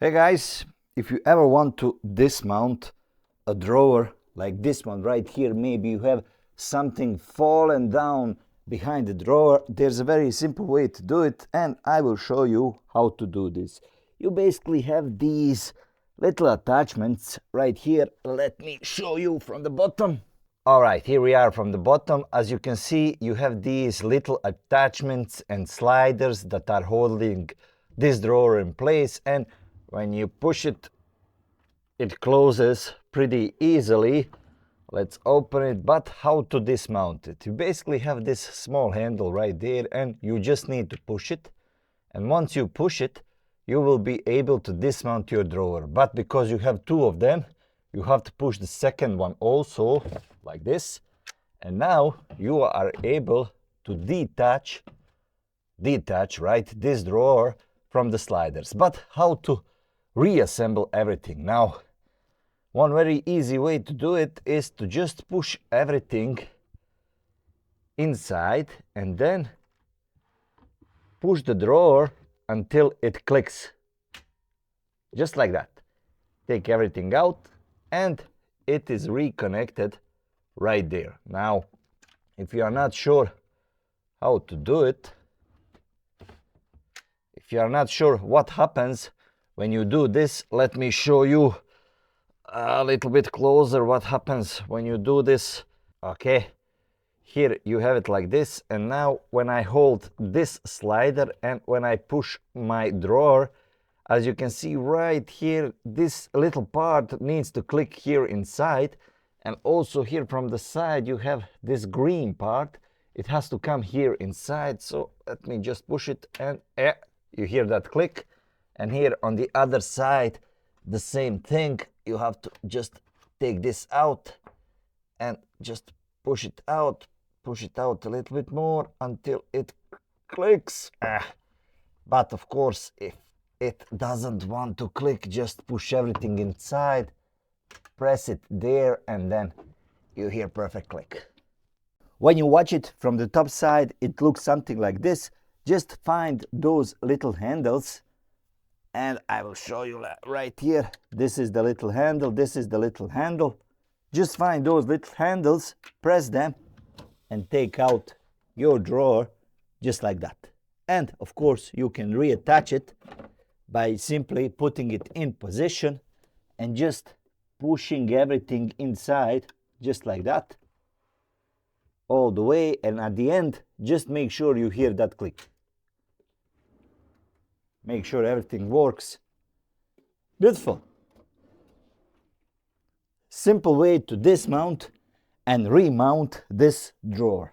Hey guys, if you ever want to dismount a drawer like this one right here, maybe you have something fallen down behind the drawer, there's a very simple way to do it, and I will show you how to do this. You basically have these little attachments right here. Let me show you from the bottom. Alright, here we are from the bottom. As you can see, you have these little attachments and sliders that are holding this drawer in place, and when you push it, it closes pretty easily. Let's open it. But how to dismount it? You basically have this small handle right there, and you just need to push it. And once you push it, you will be able to dismount your drawer. But because you have two of them, you have to push the second one also, like this. And now you are able to detach right, this drawer from the sliders. But how to reassemble everything? Now, one very easy way to do it is to just push everything inside and then push the drawer until it clicks. Just like that. Take everything out and it is reconnected right there. Now, if you are not sure how to do it, if you are not sure what happens when you do this, let me show you a little bit closer what happens when you do this. Okay, here you have it like this, and now when I hold this slider and when I push my drawer, as you can see right here, this little part needs to click here inside, and also here from the side you have this green part. It has to come here inside, so let me just push it, and you hear that click. And here on the other side, the same thing. You have to just take this out and just push it out a little bit more until it clicks. But of course, if it doesn't want to click, just push everything inside, press it there, and then you hear perfect click. When you watch it from the top side, it looks something like this. Just find those little handles, and I will show you right here. This is the little handle, this is the little handle. Just find those little handles, press them, and take out your drawer just like that. And of course, you can reattach it by simply putting it in position and just pushing everything inside just like that, all the way. And at the end, just make sure you hear that click. Make sure everything works. Beautiful. Simple way to dismount and remount this drawer.